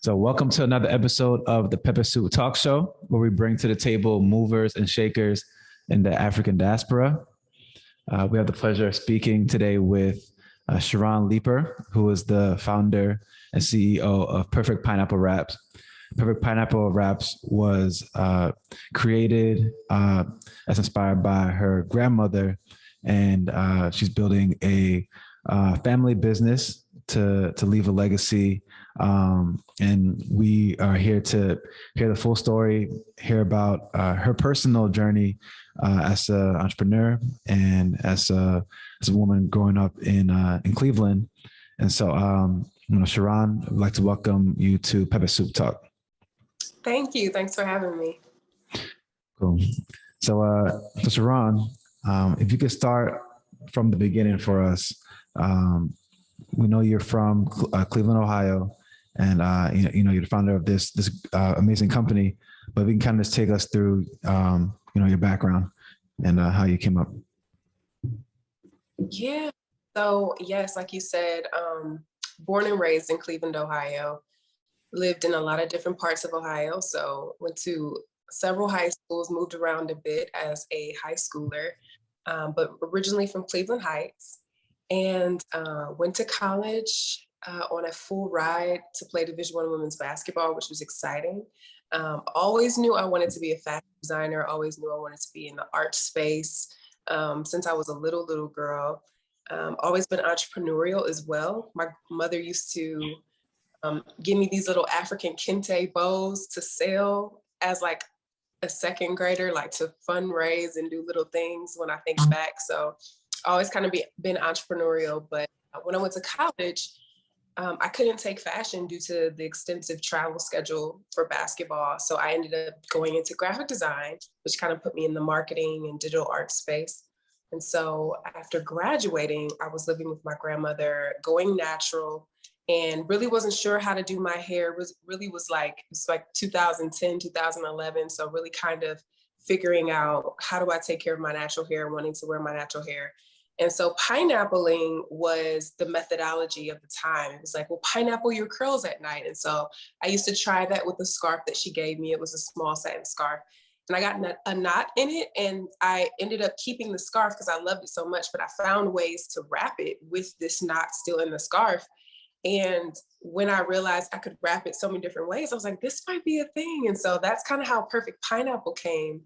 So, welcome to another episode of the Pepper Soup Talk Show, where we bring to the table movers and shakers in the African diaspora. We have the pleasure of speaking today with Charron Leeper, who is the founder and CEO of Perfect Pineapple Wraps. Perfect Pineapple Wraps was created as inspired by her grandmother, and she's building a family business to leave a legacy. And we are here to hear the full story, hear about her personal journey as an entrepreneur and as a woman growing up in Cleveland. And so, Charron, I'd like to welcome you to Pepper Soup Talk. Thank you. Thanks for having me. Cool. So, Charron, if you could start from the beginning for us. We know you're from Cleveland, Ohio, and you're the founder of this amazing company. But we can kind of just take us through your background and how you came up. Yeah. So yes, like you said, born and raised in Cleveland, Ohio. Lived in a lot of different parts of Ohio. So went to several high schools, moved around a bit as a high schooler, but originally from Cleveland Heights. And went to college on a full ride to play Division I women's basketball, which was exciting. Always knew I wanted to be a fashion designer. Always knew I wanted to be in the art space since I was a little girl. Always been entrepreneurial as well. My mother used to give me these little African kente bows to sell as like a second grader, like to fundraise and do little things when I think back. So always kind of been entrepreneurial, but when I went to college, I couldn't take fashion due to the extensive travel schedule for basketball. So I ended up going into graphic design, which kind of put me in the marketing and digital art space. And so after graduating, I was living with my grandmother, going natural, and really wasn't sure how to do my hair. It's like 2010, 2011. So really kind of figuring out how do I take care of my natural hair, wanting to wear my natural hair. And so pineappling was the methodology of the time. It was like, well, pineapple your curls at night. And so I used to try that with the scarf that she gave me. It was a small satin scarf. And I got a knot in it, and I ended up keeping the scarf because I loved it so much, but I found ways to wrap it with this knot still in the scarf. And when I realized I could wrap it so many different ways, I was like, this might be a thing. And so that's kind of how Perfect Pineapple came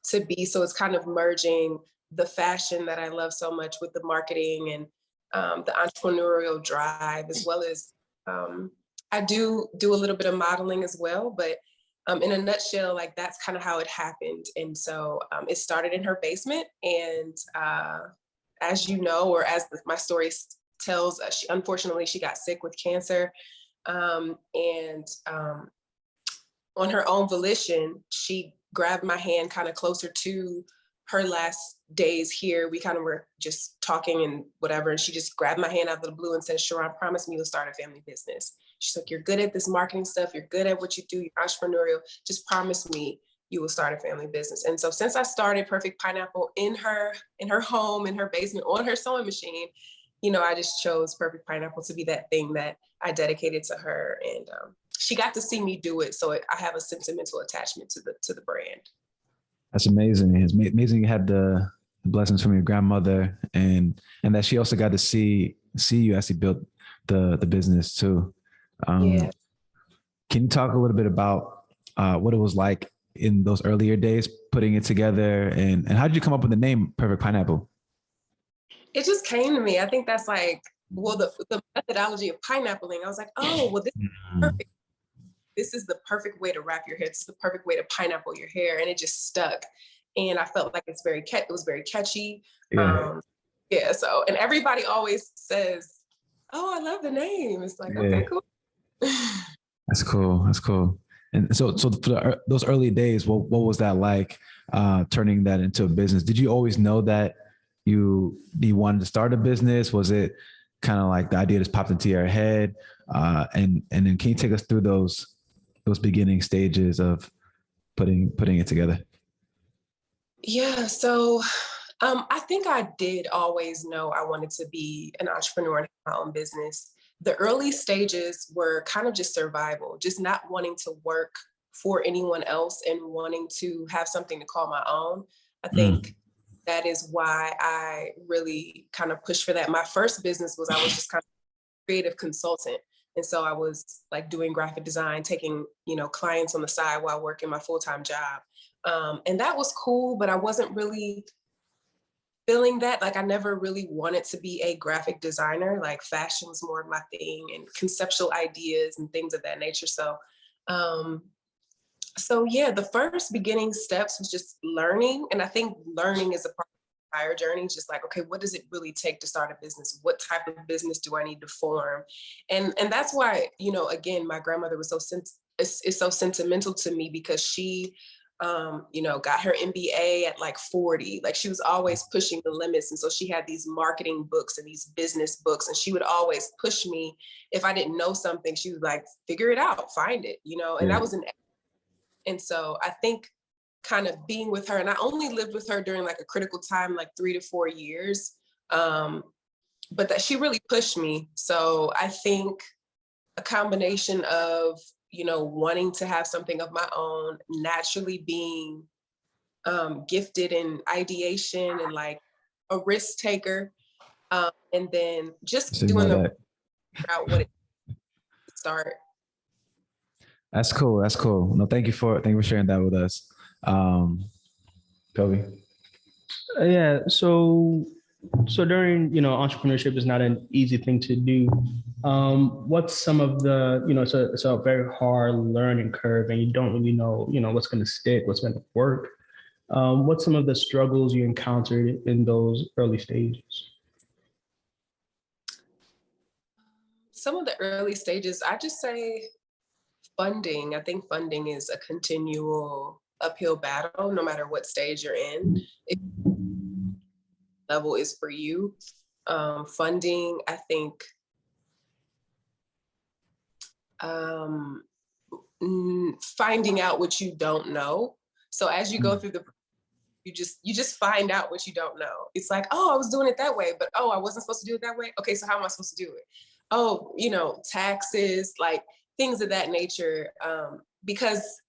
to be. So it's kind of merging the fashion that I love so much with the marketing and the entrepreneurial drive, as well as I do a little bit of modeling as well. But in a nutshell, like that's kind of how it happened. And so it started in her basement. And as you know, or as my story tells, unfortunately, she got sick with cancer. And on her own volition, she grabbed my hand kind of closer to her last days here. We kind of were just talking and whatever. And she just grabbed my hand out of the blue and said, Charron, promise me you'll start a family business. She's like, you're good at this marketing stuff. You're good at what you do. You're entrepreneurial. Just promise me you will start a family business. And so since I started Perfect Pineapple in her home, in her basement, on her sewing machine, I just chose Perfect Pineapple to be that thing that I dedicated to her. And she got to see me do it. So I have a sentimental attachment to the brand. That's amazing. It's amazing you had the blessings from your grandmother, and that she also got to see you as you built the business too. Yeah. Can you talk a little bit about what it was like in those earlier days, putting it together, and how did you come up with the name Perfect Pineapple? It just came to me. I think that's like, well, the methodology of pineappling. I was like, oh, well, this is perfect. This is the perfect way to wrap your hair. This is the perfect way to pineapple your hair. And it just stuck. And I felt like it was very catchy. Yeah. So, and everybody always says, oh, I love the name. It's like, okay, cool. That's cool. And so for those early days, what was that like, turning that into a business? Did you always know that you wanted to start a business? Was it kind of like the idea just popped into your head? And then can you take us through those beginning stages of putting it together? Yeah. So I think I did always know I wanted to be an entrepreneur and have my own business. the early stages were kind of just survival, just not wanting to work for anyone else and wanting to have something to call my own. I think that is why I really kind of pushed for that. My first business was, I was just kind of a creative consultant. And so I was like doing graphic design, taking, clients on the side while working my full-time job. And that was cool, but I wasn't really feeling that. Like, I never really wanted to be a graphic designer. Like, fashion was more of my thing, and conceptual ideas and things of that nature. So yeah, the first beginning steps was just learning. And I think learning is a part of the entire journey. Just like, okay, what does it really take to start a business? What type of business do I need to form? And that's why, again, my grandmother was is so sentimental to me, because she got her MBA at like 40. Like, she was always pushing the limits. And so she had these marketing books and these business books, and she would always push me. If I didn't know something, she was like, figure it out, find it, and that was and so I think kind of being with her, and I only lived with her during like a critical time, like 3 to 4 years. But that she really pushed me. So I think a combination of, wanting to have something of my own, naturally being gifted in ideation and like a risk taker, and then just doing the route what it start. That's cool. That's cool. No, thank you for sharing that with us. Kobe. Yeah. So during, entrepreneurship is not an easy thing to do. What's some of the, it's a very hard learning curve, and you don't really know, what's going to stick, what's going to work. What's some of the struggles you encountered in those early stages? Some of the early stages, I just say funding. I think funding is a continual uphill battle, no matter what stage you're in. If level is for you. Funding, I think, finding out what you don't know. So as you go through you just find out what you don't know. It's like, oh, I was doing it that way, but oh, I wasn't supposed to do it that way. Okay, so how am I supposed to do it? Oh, taxes, like things of that nature. Because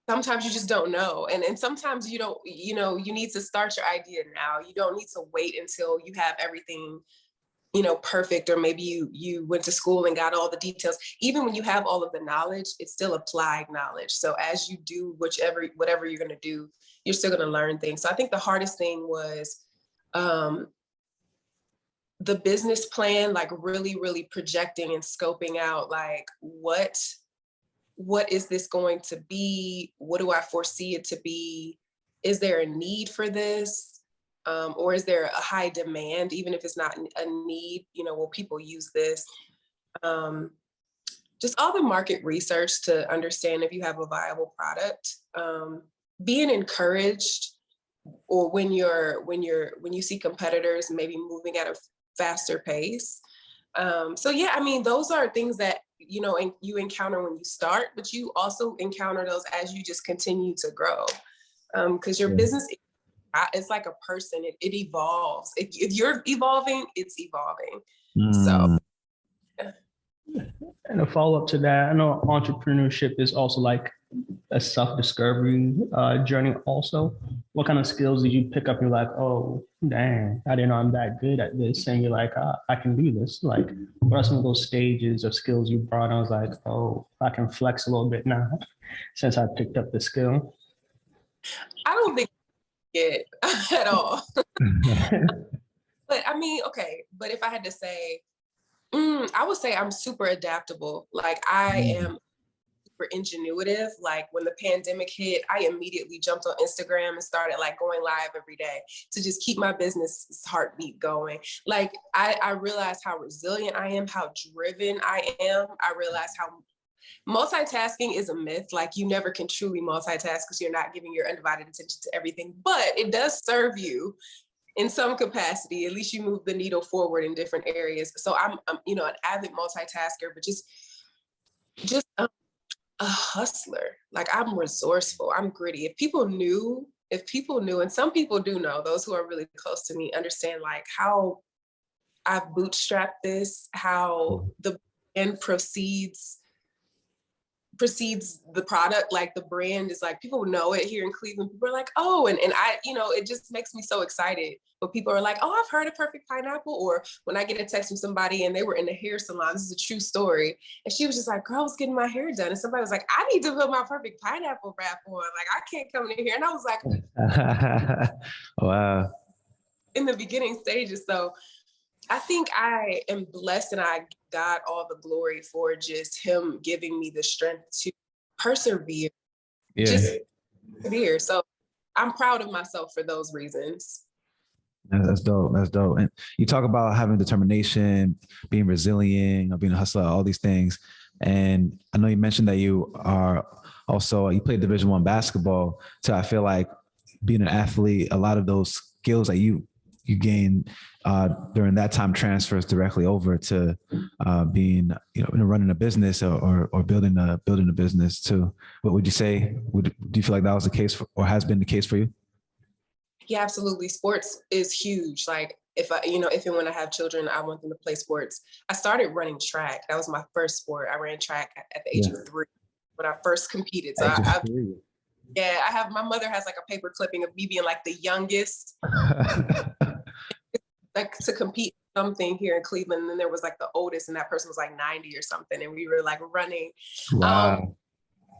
sometimes you just don't know. And sometimes you don't, you need to start your idea now. You don't need to wait until you have everything, perfect, or maybe you went to school and got all the details. Even when you have all of the knowledge, it's still applied knowledge. So as you do whatever you're going to do, you're still going to learn things. So I think the hardest thing was the business plan, like really, really projecting and scoping out, like, what is this going to be? What do I foresee it to be? Is there a need for this? Or is there a high demand, even if it's not a need, will people use this? Just all the market research to understand if you have a viable product. Being encouraged, or when you see competitors maybe moving at a faster pace. So yeah, I mean, those are things that, and you encounter when you start, but you also encounter those as you just continue to grow. Because your business, it's like a person, it evolves. If you're evolving, it's evolving. So. And a follow-up to that, I know entrepreneurship is also like a self-discovery journey also. What kind of skills did you pick up? You're like, oh, dang, I didn't know I'm that good at this. And you're like, I can do this. Like, what are some of those stages of skills you brought? I was like, oh, I can flex a little bit now since I picked up the skill. I don't think it at all. But I mean, okay, but if I had to say, I would say I'm super adaptable. Like, I am super ingenuitive. Like, when the pandemic hit, I immediately jumped on Instagram and started like going live every day to just keep my business heartbeat going. Like, I realized how resilient I am, how driven I am. I realized how multitasking is a myth. Like, you never can truly multitask because you're not giving your undivided attention to everything, but it does serve you in some capacity. At least you move the needle forward in different areas. So I'm an avid multitasker, but just a hustler. Like, I'm resourceful, I'm gritty. If people knew, and some people do know, those who are really close to me understand like how I've bootstrapped this, how the brand precedes the product. Like the brand is like, people know it here in Cleveland. People are like, oh, and I, it just makes me so excited. But people are like, oh, I've heard of Perfect Pineapple. Or when I get a text from somebody and they were in the hair salon, this is a true story. And she was just like, girl, I was getting my hair done. And somebody was like, I need to put my Perfect Pineapple wrap on. Like, I can't come in here. And I was like, wow. In the beginning stages. So I think I am blessed, and I got all the glory for just him giving me the strength to persevere. Yeah. Just persevere. So I'm proud of myself for those reasons. That's dope. That's dope. And you talk about having determination, being resilient, being a hustler, all these things. And I know you mentioned that you played Division I basketball. So I feel like being an athlete, a lot of those skills that you gained during that time transfers directly over to being, running a business or building a business too. What would you say? Do you feel like that was the case or has been the case for you? Yeah, absolutely. Sports is huge. Like if and when I have children, I want them to play sports. I started running track. That was my first sport. I ran track at the age of 3 when I first competed. So my mother has like a paper clipping of me being like the youngest like to compete something here in Cleveland. And then there was like the oldest, and that person was like 90 or something. And we were like running. Wow.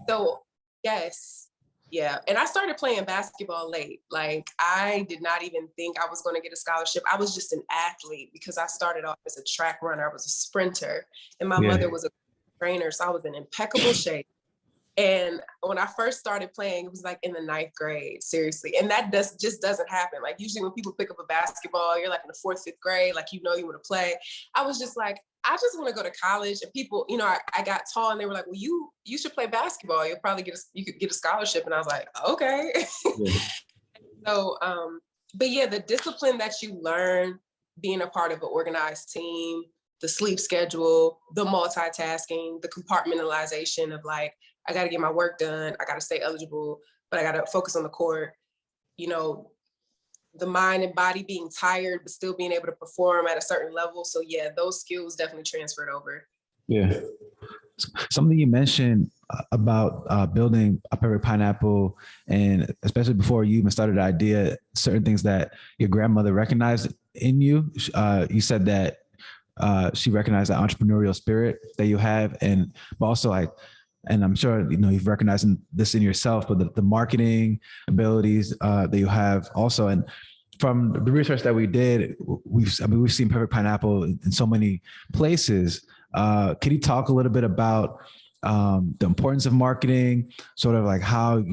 So yes. Yeah. And I started playing basketball late. Like I did not even think I was going to get a scholarship. I was just an athlete because I started off as a track runner. I was a sprinter, and my mother was a trainer. So I was in impeccable shape. And when I first started playing, it was like in the 9th grade, seriously. And that just doesn't happen. Like usually when people pick up a basketball, you're like in the 4th, 5th grade, like, you want to play. I was just like, I just want to go to college. And people, I got tall, and they were like, well, you should play basketball. You'll probably you could get a scholarship. And I was like, okay. Yeah. So, but yeah, the discipline that you learn being a part of an organized team, the sleep schedule, the multitasking, the compartmentalization of like, I got to get my work done. I got to stay eligible, but I got to focus on the court. The mind and body being tired, but still being able to perform at a certain level. So yeah, those skills definitely transferred over. Yeah. Something you mentioned about building a Perfect Pineapple, and especially before you even started the idea, certain things that your grandmother recognized in you. You said that she recognized the entrepreneurial spirit that you have, but also like, and I'm sure you've recognized this in yourself, but the marketing abilities that you have also. And from the research that we did, we've seen Perfect Pineapple in so many places. Can you talk a little bit about the importance of marketing, sort of like how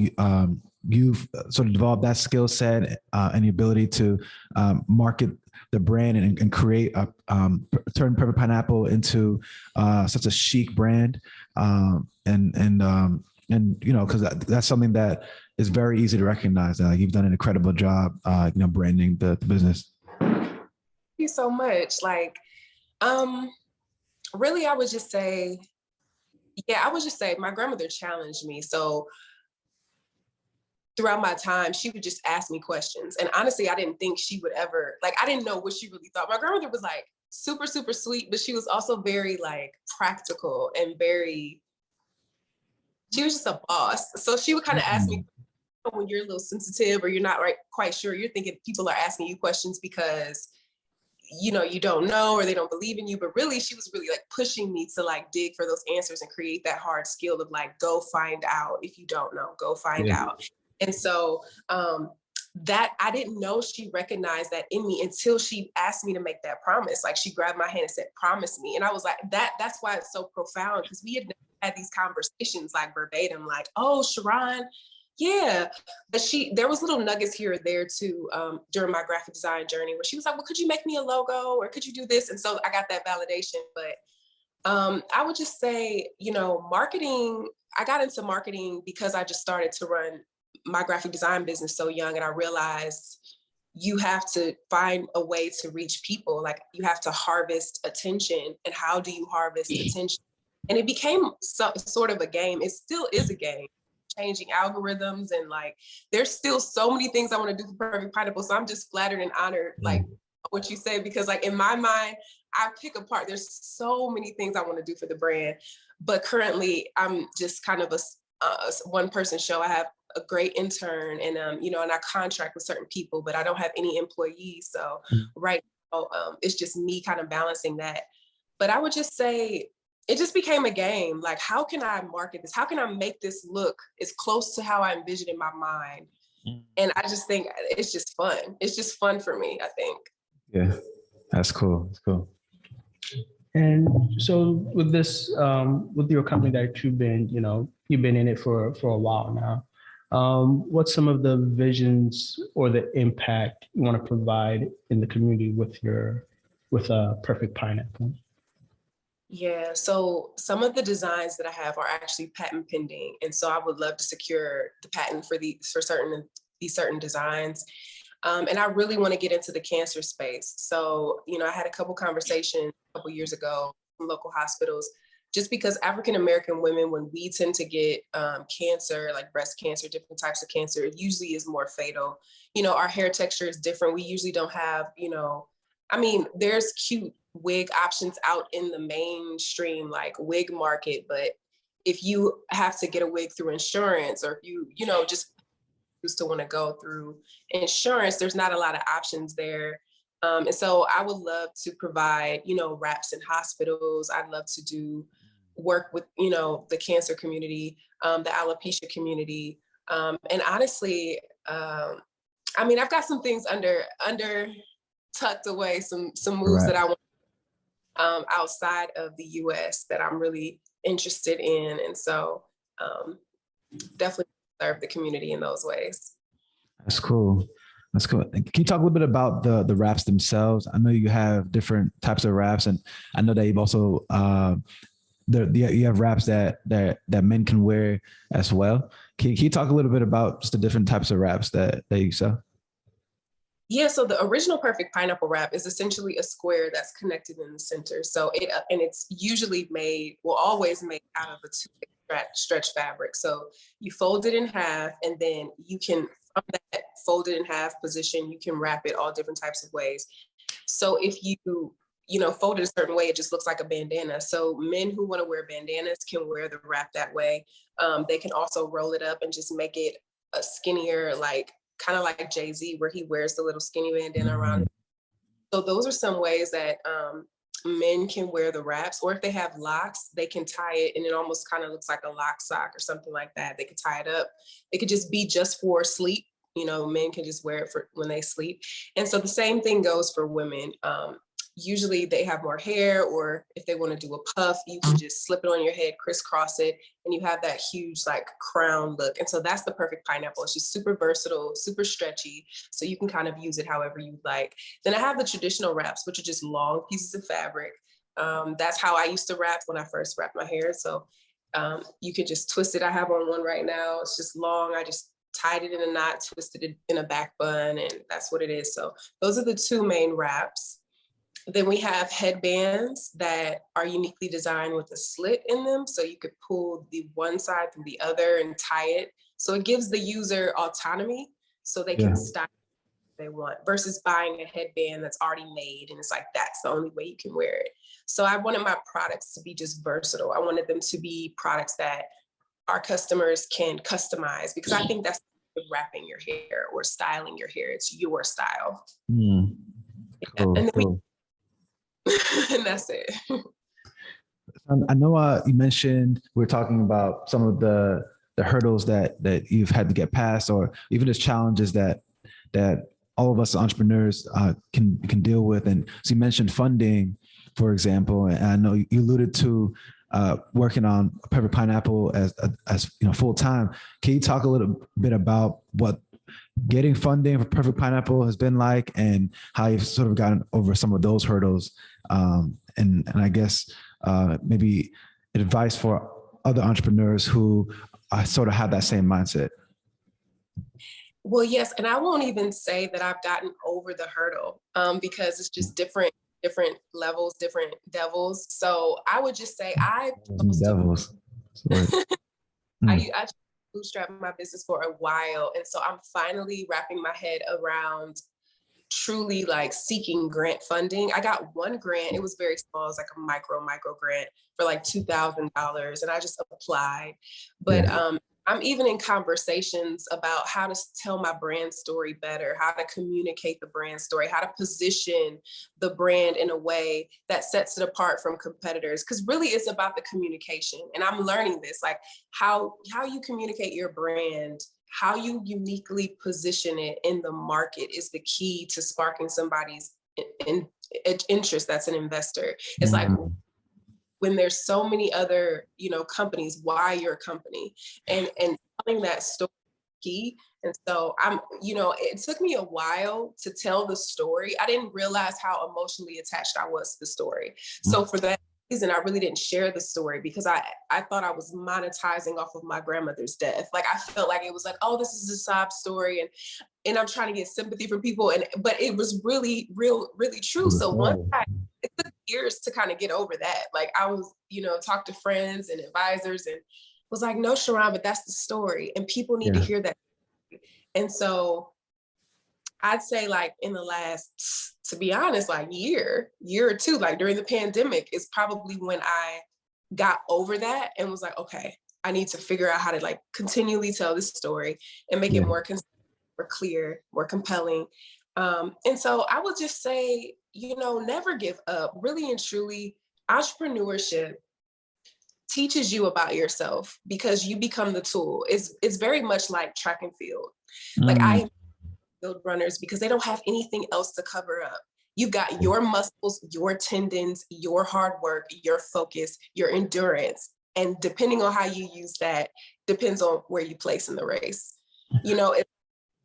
you've sort of developed that skill set and the ability to market the brand and create turn Perfect Pineapple into such a chic brand, because that's something that is very easy to recognize. You've done an incredible job, branding the business. Thank you so much. Like, really, I would just say my grandmother challenged me. So throughout my time, she would just ask me questions. And honestly, I didn't think she would ever, like, I didn't know what she really thought. My grandmother was like super, super sweet, but she was also very like practical and she was just a boss. So she would kind of ask me when you're a little sensitive or you're not quite sure, you're thinking people are asking you questions because you don't know or they don't believe in you, but really she was really like pushing me to like dig for those answers and create that hard skill of like, go find out. If you don't know, go find out. And so that I didn't know she recognized that in me until she asked me to make that promise. Like she grabbed my hand and said, promise me. And I was like, that's why it's so profound, because we had never had these conversations like verbatim, like, oh, Charron, yeah. But there was little nuggets here or there too during my graphic design journey where she was like, well, could you make me a logo or could you do this? And so I got that validation. But I would just say, marketing, I got into marketing because I just started to run my graphic design business so young. And I realized you have to find a way to reach people. Like you have to harvest attention. And how do you harvest attention? And it became sort of a game. It still is a game, changing algorithms. And like, there's still so many things I want to do for Perfect Pineapple. So I'm just flattered and honored, like what you say, because like in my mind, I pick apart, there's so many things I want to do for the brand, but currently I'm just kind of a one person show. I have a great intern and, and I contract with certain people, but I don't have any employees. So right now, it's just me kind of balancing that. But I would just say, it just became a game. Like, how can I market this? How can I make this look as close to how I envision in my mind? And I just think it's just fun. It's just fun for me, I think. Yeah, that's cool. That's cool. And so with this, with your company that you've been in it for a while now, what's some of the visions or the impact you want to provide in the community with Perfect Pineapple? Yeah, so some of the designs that I have are actually patent pending. And so I would love to secure the patent for these certain designs. And I really want to get into the cancer space. So, I had a couple conversations a couple years ago from local hospitals, just because African-American women, when we tend to get cancer, like breast cancer, different types of cancer, it usually is more fatal. Our hair texture is different. We usually don't have, there's cute wig options out in the mainstream, like wig market. But if you have to get a wig through insurance, or if you, just used to want to go through insurance, there's not a lot of options there. And so I would love to provide, wraps in hospitals. I'd love to do work with, the cancer community, the alopecia community. And honestly, I've got some things under tucked away, some moves that I want outside of the US that I'm really interested in. And so definitely serve the community in those ways. That's cool. That's cool. Can you talk a little bit about the wraps themselves? I know you have different types of wraps, and I know that you've also you have wraps that men can wear as well. Can you talk a little bit about just the different types of wraps that you sell? Yeah, so the original Perfect Pineapple wrap is essentially a square that's connected in the center. So it's usually always made out of a two-way stretch fabric. So you fold it in half, and then you can, from that folded in half position, you can wrap it all different types of ways. So if you fold it a certain way, it just looks like a bandana. So men who want to wear bandanas can wear the wrap that way. They can also roll it up and just make it a skinnier, kind of like Jay-Z, where he wears the little skinny bandana around it. So those are some ways that men can wear the wraps, or if they have locks, they can tie it, and it almost kind of looks like a lock sock or something like that. They could tie it up. It could just be just for sleep. Men can just wear it for when they sleep. And so the same thing goes for women. Usually they have more hair, or if they want to do a puff, you can just slip it on your head, crisscross it, and you have that huge crown look. And so that's the Perfect Pineapple. It's just super versatile, super stretchy, so you can kind of use it however you like. Then I have the traditional wraps, which are just long pieces of fabric. That's how I used to wrap when I first wrapped my hair. So you can just twist it. I have on one right now. It's just long. I just tied it in a knot, twisted it in a back bun, and that's what it is. So those are the two main wraps. Then we have headbands that are uniquely designed with a slit in them. So you could pull the one side through the other and tie it. So it gives the user autonomy, so they can style what they want, versus buying a headband that's already made. And it's that's the only way you can wear it. So I wanted my products to be just versatile. I wanted them to be products that our customers can customize, because I think that's wrapping your hair or styling your hair. It's your style. Cool, and then cool. and that's it. I know you mentioned we were talking about some of the hurdles that you've had to get past, or even just challenges that all of us entrepreneurs can deal with. And so you mentioned funding, for example, and I know you alluded to working on Perfect Pineapple as full time. Can you talk a little bit about what getting funding for Perfect Pineapple has been like, and how you've sort of gotten over some of those hurdles, and I guess maybe advice for other entrepreneurs who sort of have that same mindset? Well, yes, and I won't even say that I've gotten over the hurdle, because it's just different levels, different devils. So I would just say devils. I bootstrapped my business for a while, and so I'm finally wrapping my head around truly like seeking grant funding. I got one grant. It was very small. It was like a micro grant for like $2,000, and I just applied. But I'm even in conversations about how to tell my brand story better, how to communicate the brand story, how to position the brand in a way that sets it apart from competitors. Because really it's about the communication. And I'm learning this, like how you communicate your brand, how you uniquely position it in the market is the key to sparking somebody's interest that's an investor. It's like, when there's so many other, companies, why your company, and telling that story key. And so it took me a while to tell the story. I didn't realize how emotionally attached I was to the story. So for that reason, I really didn't share the story because I thought I was monetizing off of my grandmother's death. Like I felt like it was like, oh, this is a sob story, and I'm trying to get sympathy from people. But it was really true. So it took years to kind of get over that. Like I was, talk to friends and advisors and was like, no, Charron, but that's the story. And people need to hear that. And so I'd say like in the last, to be honest, like year or two, like during the pandemic is probably when I got over that and was like, okay, I need to figure out how to like continually tell this story and make it more clear, more compelling. And so I would just say, never give up. Really and truly, entrepreneurship teaches you about yourself because you become the tool. It's very much like track and field. Like I build runners because they don't have anything else to cover up. You've got your muscles, your tendons, your hard work, your focus, your endurance. And depending on how you use that, depends on where you place in the race. It's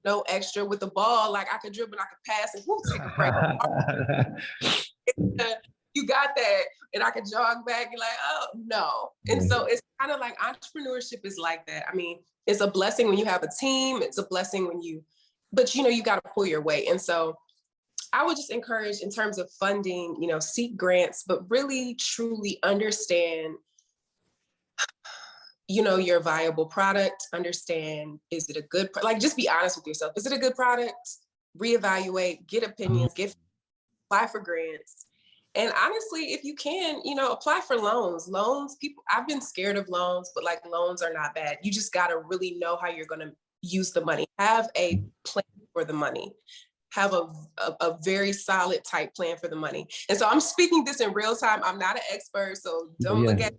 no extra with the ball. Like I could dribble and I could pass and take a break. You got that. And I could jog back and like, oh, no. And so it's kind of like entrepreneurship is like that. I mean, it's a blessing when you have a team. It's a blessing when but you got to pull your weight. And so I would just encourage in terms of funding, seek grants, but really truly understand your viable product, understand, is it a good, like, just be honest with yourself. Is it a good product? Reevaluate, get opinions, apply for grants. And honestly, if you can, apply for loans, people, I've been scared of loans, but like loans are not bad. You just got to really know how you're going to use the money. Have a plan for the money. Have a very solid type plan for the money. And so I'm speaking this in real time. I'm not an expert, so don't look at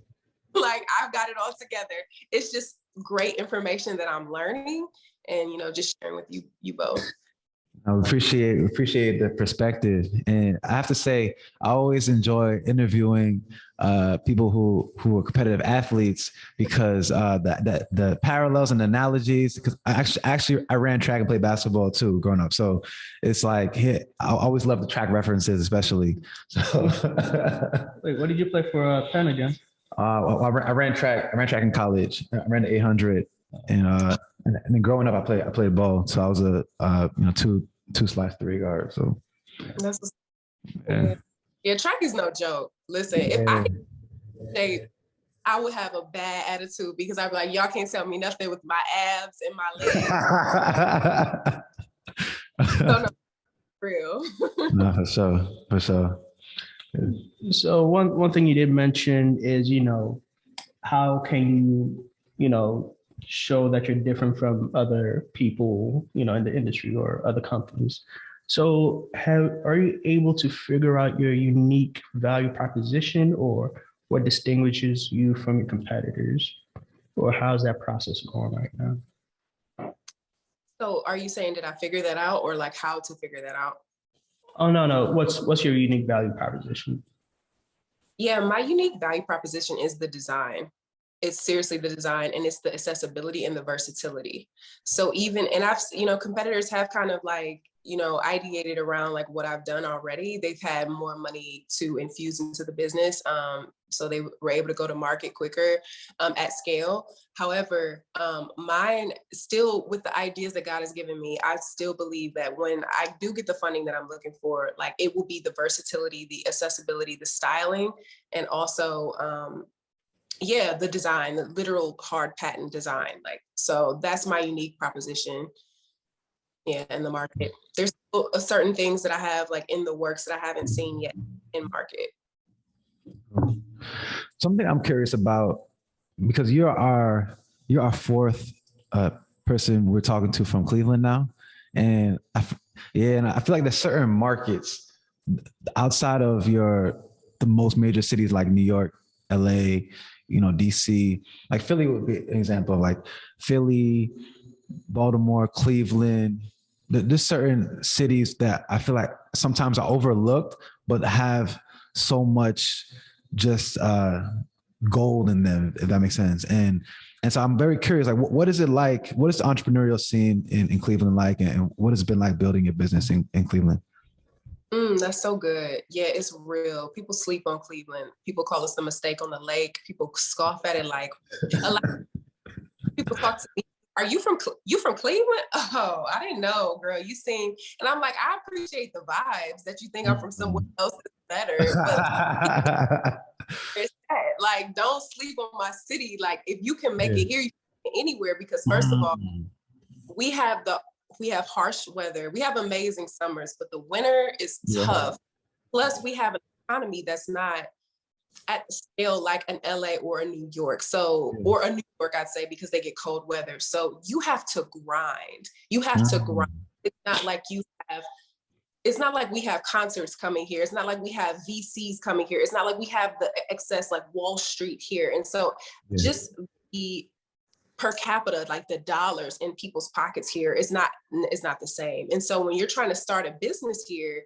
like I've got it all together. It's just great information that I'm learning and, just sharing with you both. I appreciate the perspective. And I have to say, I always enjoy interviewing people who are competitive athletes because the parallels and analogies, because I ran track and played basketball too growing up. So it's like, I always love the track references, especially. So. Wait, what did you play for Penn again? I ran track in college. I ran the 800, and then growing up, I played ball. So I was a 2/3 guard. So that's track is no joke. Listen, if I could say I would have a bad attitude because I'd be like, y'all can't tell me nothing with my abs and my legs. So no, real. No, for sure. So one thing you did mention is, how can you, show that you're different from other people, in the industry or other companies. So are you able to figure out your unique value proposition or what distinguishes you from your competitors? Or how's that process going right now? So are you saying, did I figure that out or like how to figure that out? Oh, no. What's your unique value proposition? Yeah, my unique value proposition is the design. It's seriously the design, and it's the accessibility and the versatility. So and I've, competitors have kind of like, ideated around like what I've done already. They've had more money to infuse into the business. So they were able to go to market quicker at scale. However, mine still, with the ideas that God has given me, I still believe that when I do get the funding that I'm looking for, like it will be the versatility, the accessibility, the styling, and also, the design, the literal hard patent design. Like, so that's my unique proposition. Yeah, in the market. There's certain things that I have like in the works that I haven't seen yet in market. Something I'm curious about, because you're our fourth person we're talking to from Cleveland now, and I feel like there's certain markets outside of the most major cities like New York, LA, DC, like Philly would be an example of like Philly, Baltimore, Cleveland. There's certain cities that I feel like sometimes are overlooked, but have so much just gold in them, if that makes sense. And so I'm very curious, like, what is it like? What is the entrepreneurial scene in Cleveland like? And what has it been like building your business in Cleveland? That's so good. Yeah, it's real. People sleep on Cleveland. People call us the mistake on the lake. People scoff at it like a lot of people talk to me. Are you from Cleveland? Oh, I didn't know, girl. You sing. And I'm like, I appreciate the vibes that you think I'm from somewhere else that's better. But it's that. Like, don't sleep on my city. Like, if you can make it here, you can anywhere. Because first of all, we have harsh weather. We have amazing summers, but the winter is tough. Plus, we have an economy that's not at the scale like an LA or a New York. So, or a New York, I'd say, because they get cold weather. So you have to grind. You have to grind. It's not like we have concerts coming here. It's not like we have VCs coming here. It's not like we have the excess like Wall Street here. And so just the per capita, like the dollars in people's pockets here is not the same. And so when you're trying to start a business here,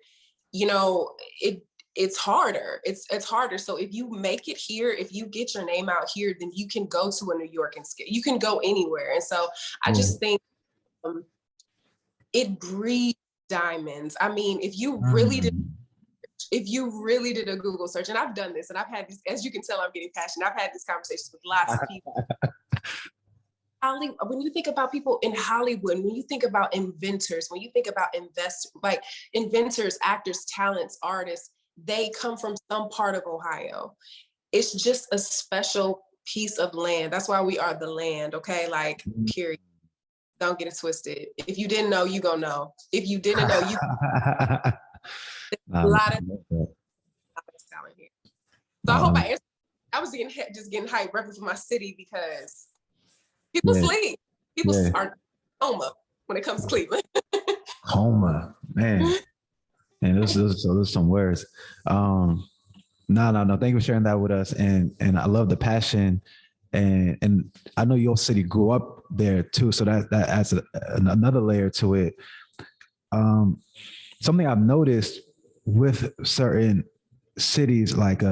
it's harder. It's harder. So if you make it here, if you get your name out here, then you can go to a New York and you can go anywhere. And so I just think it breeds diamonds. I mean, if you really did a Google search, and I've done this, and I've had this, as you can tell, I'm getting passionate. I've had these conversations with lots of people. When you think about people in Hollywood, when you think about inventors, when you think about inventors, actors, talents, artists, they come from some part of Ohio. It's just a special piece of land. That's why we are the land, okay? Like, period. Don't get it twisted. If you didn't know, you gonna know. If you didn't know, you a lot of talent here. So I hope I answered. I was just getting hyped repping for my city because people sleep. People are coma when it comes to Cleveland. Coma, man. And those are some words. No. Thank you for sharing that with us. And I love the passion. And I know your city grew up there too, so that adds another layer to it. Something I've noticed with certain cities, like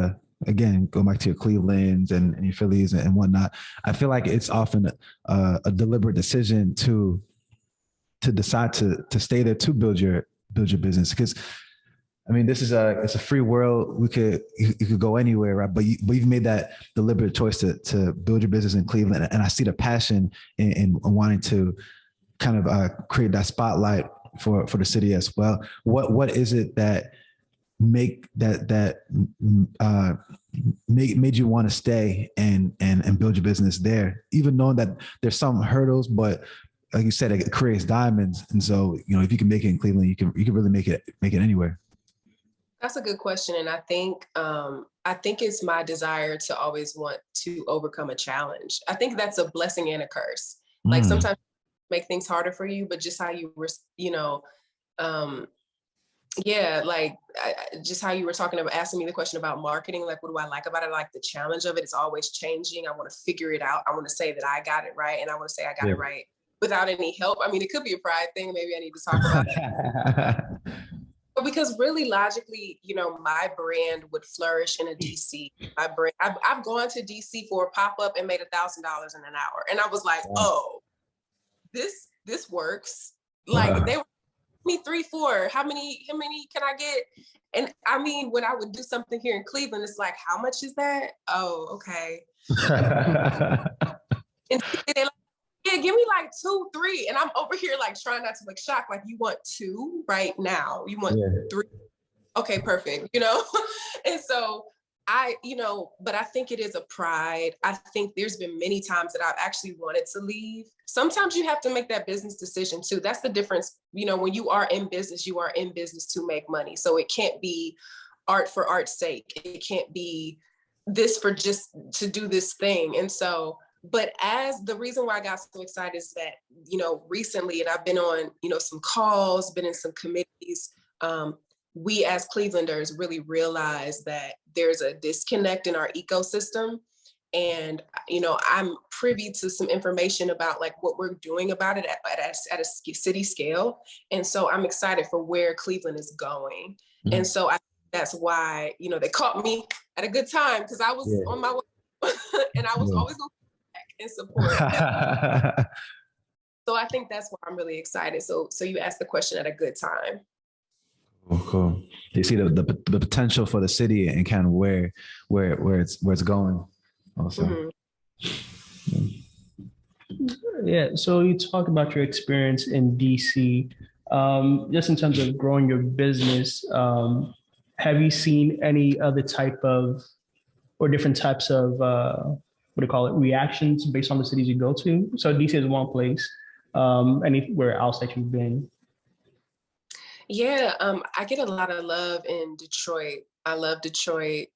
again, going back to your Clevelands and your Phillies and whatnot, I feel like it's often a deliberate decision to decide to stay there to build your business. Because I mean, it's a free world. You could go anywhere, right? But you've made that deliberate choice to build your business in Cleveland, and I see the passion in wanting to kind of create that spotlight for the city as well. What is it that made you want to stay and build your business there, even knowing that there's some hurdles, but like you said, it creates diamonds. And so, if you can make it in Cleveland, you can really make it anywhere. That's a good question. And I think it's my desire to always want to overcome a challenge. I think that's a blessing and a curse. Like sometimes make things harder for you, but just how you were, just how you were talking about asking me the question about marketing, like, what do I like about it? Like the challenge of it. It's always changing. I want to figure it out. I want to say that I got it right. And I want to say I got it right without any help. I mean, it could be a pride thing. Maybe I need to talk about it. But because really logically, my brand would flourish in a DC. My brand, I've gone to DC for a pop-up and made $1,000 in an hour. And I was like, oh, this works. Like they were me 3, 4. How many can I get? And I mean, when I would do something here in Cleveland, it's like, how much is that? Oh, okay. And they're like, yeah, give me like 2, 3. And I'm over here like trying not to look shocked. Like, you want 2 right now? You want 3? Okay, perfect. And so but I think it is a pride. I think there's been many times that I've actually wanted to leave. Sometimes you have to make that business decision too. That's the difference. When you are in business, you are in business to make money. So it can't be art for art's sake. It can't be this for just to do this thing. And so, but as the reason why I got so excited is that, recently, and I've been on, some calls, been in some committees, we as Clevelanders really realize that there's a disconnect in our ecosystem. And, I'm privy to some information about like what we're doing about it at a city scale. And so I'm excited for where Cleveland is going. Mm-hmm. And so that's why, they caught me at a good time because I was on my way and I was always going to back and support. So I think that's why I'm really excited. So you asked the question at a good time. Oh, cool. You see the potential for the city and kind of where it's going also. Mm-hmm. Yeah. So you talk about your experience in DC, just in terms of growing your business. Have you seen any other type of, or different types of, reactions based on the cities you go to? So DC is one place. Anywhere else that you've been? Yeah, I get a lot of love in Detroit. I love Detroit,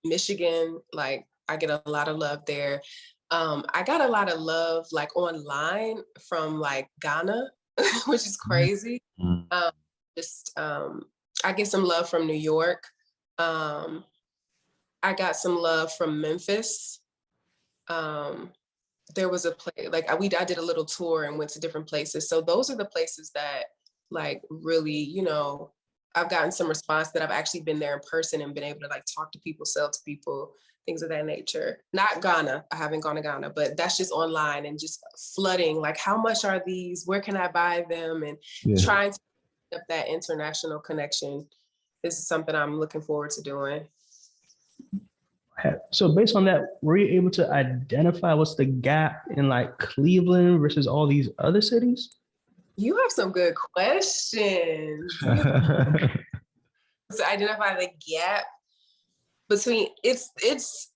Michigan. Like I get a lot of love there. I got a lot of love like online from like Ghana, which is crazy. I get some love from New York. I got some love from Memphis. There was a place like I did a little tour and went to different places. So those are the places that like really, I've gotten some response that I've actually been there in person and been able to like talk to people, sell to people, things of that nature. Not Ghana. I haven't gone to Ghana, but that's just online and just flooding. Like, how much are these? Where can I buy them? And trying to get up that international connection. This is something I'm looking forward to doing. So based on that, were you able to identify what's the gap in like Cleveland versus all these other cities? You have some good questions. To identify the gap between it's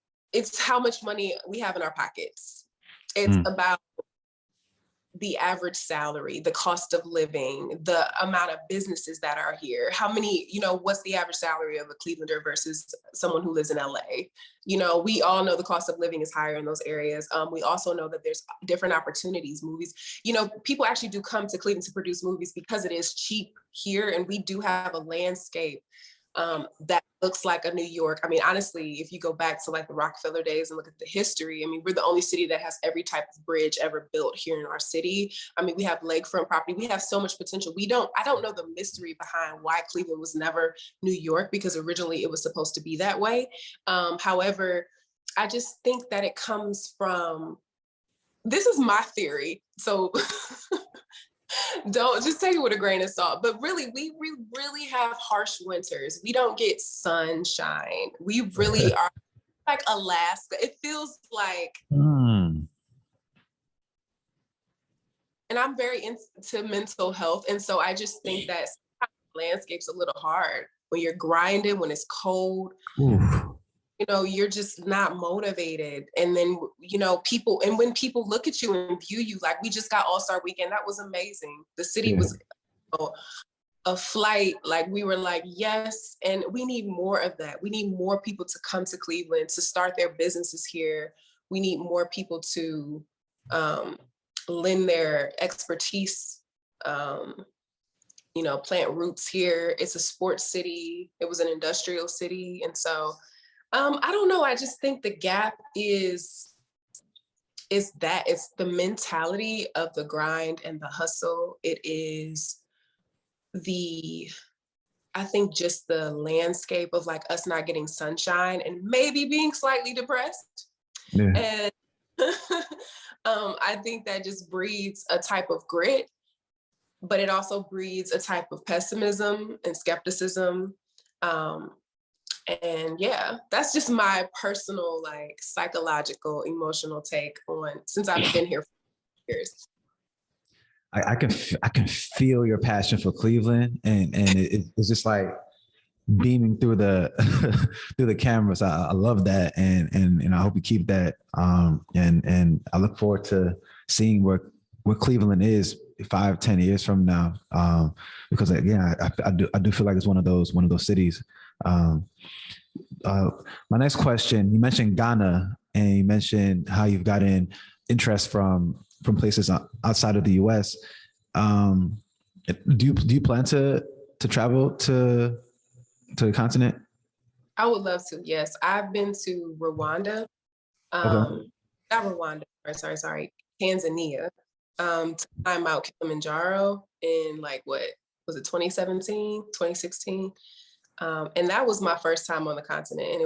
how much money we have in our pockets. It's about the average salary, the cost of living, the amount of businesses that are here, how many, what's the average salary of a Clevelander versus someone who lives in LA? We all know the cost of living is higher in those areas. We also know that there's different opportunities, movies. People actually do come to Cleveland to produce movies because it is cheap here. And we do have a landscape that looks like a New York. I mean, honestly, if you go back to like the Rockefeller days and look at the history, I mean, we're the only city that has every type of bridge ever built here in our city. I mean, we have lakefront property. We have so much potential. I don't know the mystery behind why Cleveland was never New York, because originally it was supposed to be that way. However, I just think that it comes from, this is my theory. So don't just take it with a grain of salt, but really, we really have harsh winters. We don't get sunshine. We really are like Alaska. It feels like, and I'm very into mental health. And so I just think that landscape's a little hard when you're grinding, when it's cold. You're just not motivated. And then, when people look at you and view you, like we just got All-Star Weekend, that was amazing. The city was a flight. Like we were like, yes. And we need more of that. We need more people to come to Cleveland, to start their businesses here. We need more people to lend their expertise, plant roots here. It's a sports city. It was an industrial city. And so, I don't know. I just think the gap is that it's the mentality of the grind and the hustle. It is I think just the landscape of like us not getting sunshine and maybe being slightly depressed. And I think that just breeds a type of grit, but it also breeds a type of pessimism and skepticism. And yeah, that's just my personal, like psychological, emotional take on, since I've been here for years. I can feel your passion for Cleveland, and it's just like beaming through the through the cameras. I love that, and I hope you keep that. And I look forward to seeing where Cleveland is 5-10 years from now. Because again, I do feel like it's one of those cities. My next question: you mentioned Ghana, and you mentioned how you've gotten interest from places outside of the U.S. Do you plan to travel to the continent? I would love to. Yes, I've been to Rwanda. Okay. Not Rwanda. Sorry. Tanzania. To climb Mount Kilimanjaro in like, what was it, 2017, 2016? And that was my first time on the continent, and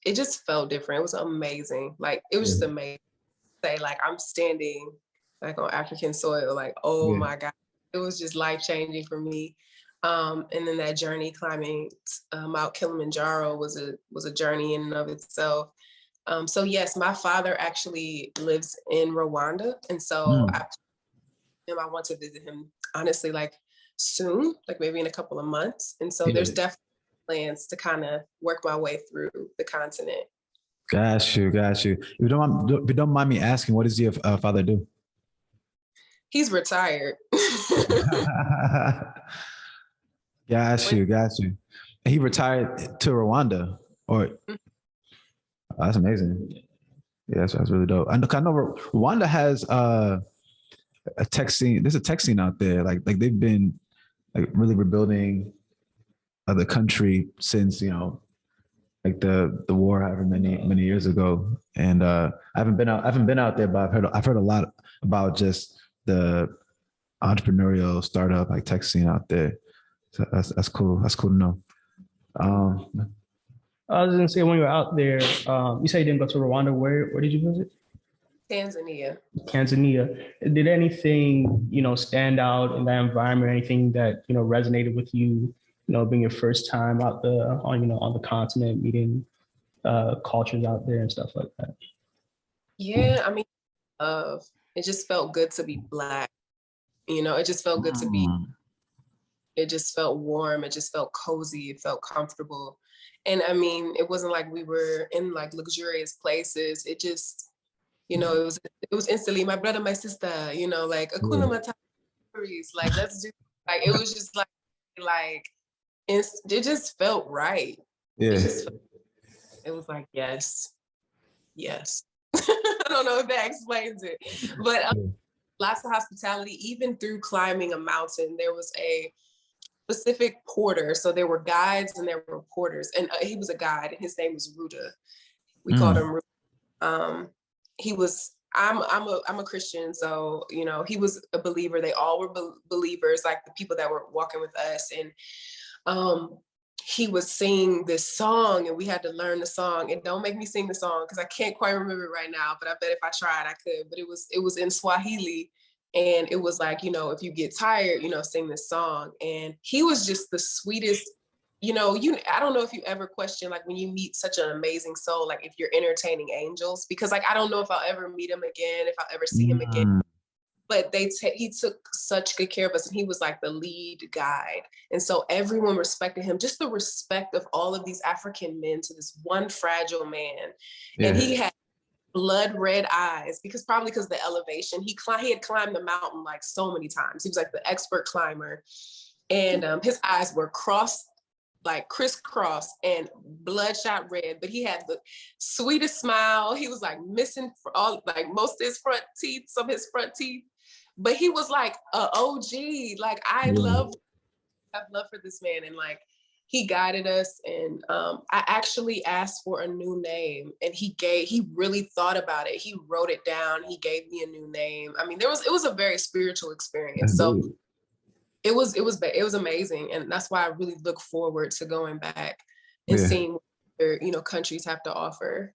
it just felt different. It was amazing. Like, it was just amazing. Say, like, I'm standing like on African soil, like, oh my God. It was just life-changing for me. And then that journey climbing Mount Kilimanjaro was a journey in and of itself. So yes, my father actually lives in Rwanda. And so I want to visit him, honestly, like soon, like maybe in a couple of months. And so there's definitely plans to kind of work my way through the continent. Got you. If you don't mind me asking, what does your father do? He's retired. Got you. He retired to Rwanda, or that's amazing. Yeah, that's really dope. I know Rwanda has a tech scene. There's a tech scene out there. Like they've been like really rebuilding the country since, like the war, however many years ago. And I haven't been out there, but I've heard a lot about just the entrepreneurial startup like tech scene out there. So that's cool. That's cool to know. I was gonna say, when you were out there, you said you didn't go to Rwanda. Where did you visit? Tanzania. Did anything, stand out in that environment? Anything that, resonated with you, being your first time out on the continent, meeting cultures out there and stuff like that? Yeah, I mean, it just felt good to be Black. It just felt good to be, it just felt warm. It just felt cozy. It felt comfortable. And I mean, it wasn't like we were in like luxurious places. It just, it was instantly my brother, my sister, like Akuna Matata, like let's do, like, it was just like it just felt right. Yeah. It was like, yes. I don't know if that explains it, but lots of hospitality, even through climbing a mountain. There was a specific porter. So there were guides and there were porters, and he was a guide, and his name was Ruda. We called him Ruda. I'm a Christian, so he was a believer. They all were believers, like the people that were walking with us, and he was singing this song, and we had to learn the song. And don't make me sing the song because I can't quite remember it right now, but I bet if I tried I could. But it was in Swahili, and it was like, if you get tired, sing this song. And he was just the sweetest. I don't know if you ever question, like, when you meet such an amazing soul, like if you're entertaining angels, because like I don't know if I'll ever meet him again, if I'll ever see him again. But he took such good care of us, and he was like the lead guide. And so everyone respected him, just the respect of all of these African men to this one fragile man. Yeah. And he had blood red eyes because the elevation, he had climbed the mountain like so many times. He was like the expert climber, and his eyes were crisscross and bloodshot red, but he had the sweetest smile. He was like missing most of his front teeth, some of his front teeth. But he was like a OG. Like I have love for this man, and like he guided us. And I actually asked for a new name, and he really thought about it. He wrote it down. He gave me a new name. I mean, it was a very spiritual experience. So it was amazing, and that's why I really look forward to going back and seeing what countries have to offer.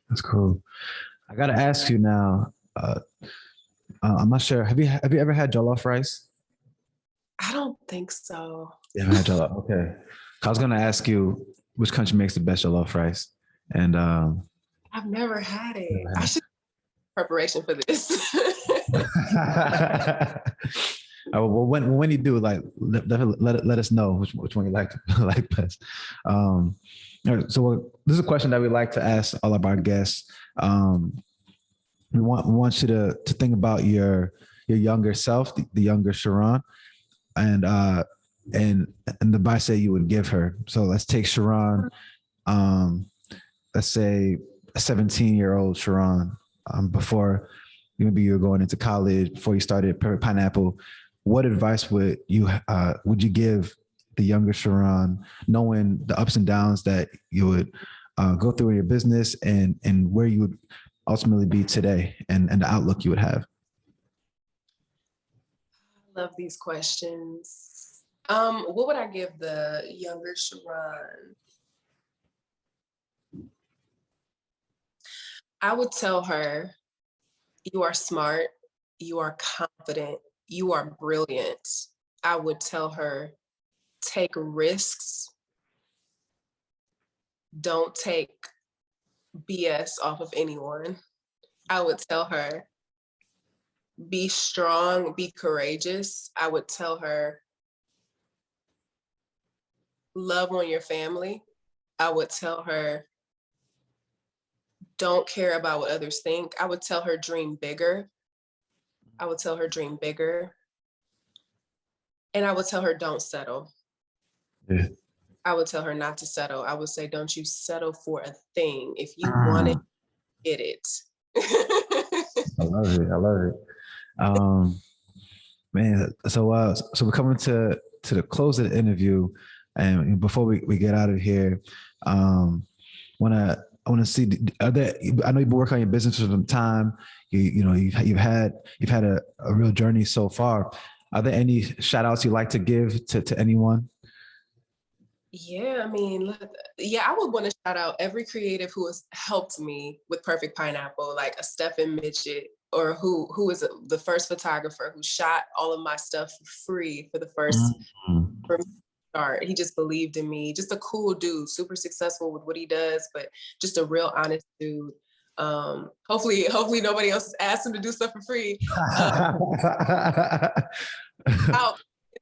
That's cool. I gotta ask you now. I'm not sure. Have you ever had jollof rice? I don't think so. You haven't had jollof? Okay. I was gonna ask you which country makes the best jollof rice, and I've never had it. I should preparation for this. Well, when you do, like, let us know which one you like like best. All right, so this is a question that we like to ask all of our guests. We want you to think about your younger self, the younger Charron, and the advice that you would give her. So let's take Charron. Let's say a 17-year-old Charron, before maybe you're going into college, before you started Perfect Pineapple. What advice would you give the younger Charron, knowing the ups and downs that you would go through in your business, and where you would ultimately be today, and the outlook you would have? I love these questions. What would I give the younger Charron? I would tell her, you are smart, you are confident, you are brilliant. I would tell her, take risks. Don't take BS off of anyone. I would tell her, be strong, be courageous. I would tell her, love on your family. I would tell her, don't care about what others think. I would tell her, dream bigger. I would tell her, dream bigger. And I would tell her, don't settle. Yeah. I would tell her not to settle. I would say, don't you settle for a thing. If you want it, get it. I love it. I love it. Man, so we're coming to the close of the interview, and before we get out of here, I want to see, I know you've been working on your business for some time. You've had a real journey so far. Are there any shout outs you'd like to give to anyone? Yeah, I mean, I would want to shout out every creative who has helped me with Perfect Pineapple, like a Stephen Mitchell, or who is the first photographer who shot all of my stuff for free for the first start. He just believed in me. Just a cool dude, super successful with what he does, but just a real honest dude. Hopefully nobody else has asked him to do stuff for free. Out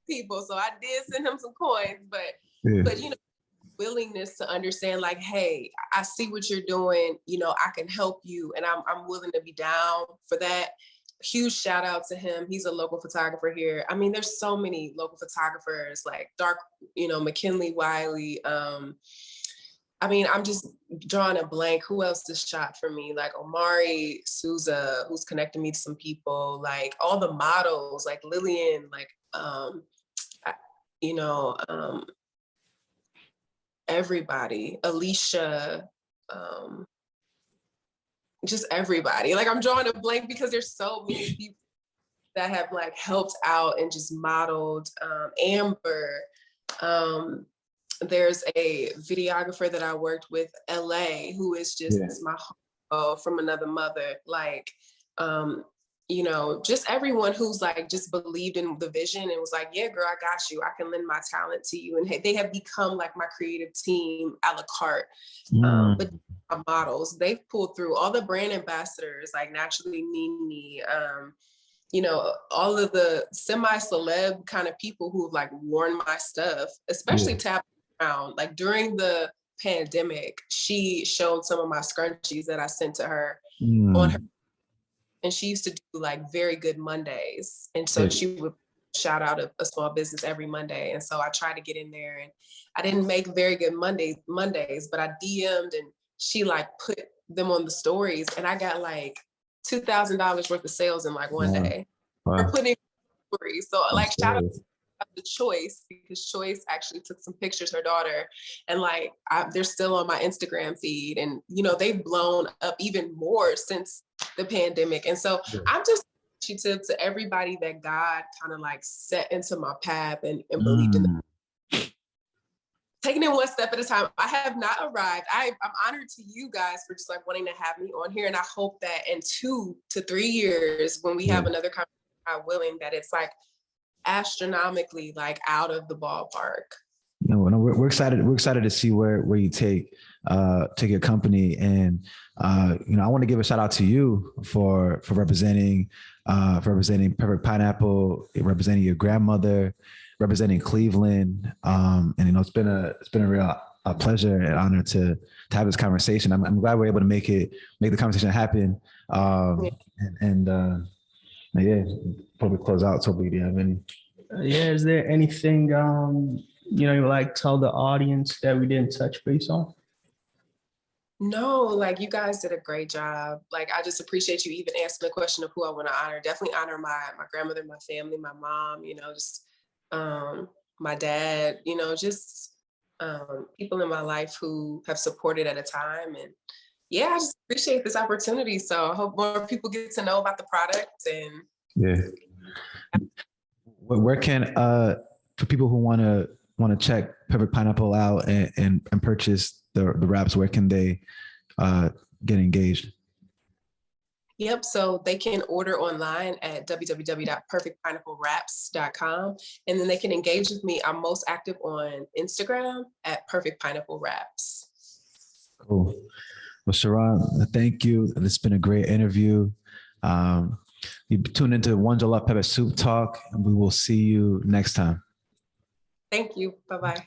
people, so I did send him some coins, but willingness to understand, like, hey, I see what you're doing, I can help you, and I'm willing to be down for that. Huge shout out to him. He's a local photographer here. I mean, there's so many local photographers, like McKinley Wiley. I mean, I'm just drawing a blank. Who else has shot for me? Like Omari Souza, who's connected me to some people, like all the models, like Lillian, like, everybody, Alicia, just everybody. Like, I'm drawing a blank because there's so many people that have like helped out and just modeled. Amber, there's a videographer that I worked with, LA, who is just my from another mother. Like, just everyone who's like just believed in the vision and was like, yeah, girl, I got you. I can lend my talent to you. And they have become like my creative team a la carte. But my models, they've pulled through all the brand ambassadors, like Naturally Nini, all of the semi-celeb kind of people who've like worn my stuff, especially Tap Brown. Like during the pandemic, she showed some of my scrunchies that I sent to her on her. And she used to do like Very Good Mondays. And so she would shout out a small business every Monday. And so I tried to get in there, and I didn't make Very Good Mondays, but I DM'd, and she like put them on the stories, and I got like $2,000 worth of sales in like one day. For putting stories. So like shout out to Choice, because Choice actually took some pictures, her daughter, and like they're still on my Instagram feed, and they've blown up even more since the pandemic. And so I'm just appreciative to everybody that God kind of like set into my path and believed in them. Taking it one step at a time. I have not arrived. I'm honored to you guys for just like wanting to have me on here, and I hope that in 2 to 3 years, when we have another conversation, God willing, that it's like astronomically like out of the ballpark. We're excited. We're excited to see where you take to your company. And I want to give a shout out to you for representing Perfect Pineapple, representing your grandmother, representing Cleveland. And it's been a real pleasure and honor to have this conversation. I'm glad we're able to make the conversation happen. Yeah, probably close out. So, do you have any? Is there anything you would like to tell the audience that we didn't touch base on? No, like you guys did a great job. Like I just appreciate you even asking the question of who I want to honor. Definitely honor my grandmother, my family, my mom, just my dad, just people in my life who have supported at a time. And yeah, I just appreciate this opportunity. So I hope more people get to know about the product. And yeah. Where can for people who want to check Perfect Pineapple out and purchase the wraps, where can they get engaged? Yep. So they can order online at www.perfectpineapplewraps.com. And then they can engage with me. I'm most active on Instagram at Perfect Pineapple Wraps. Cool. Well, Charron, thank you. It's been a great interview. You tune into One Jollof Pepper Soup Talk, and we will see you next time. Thank you. Bye-bye.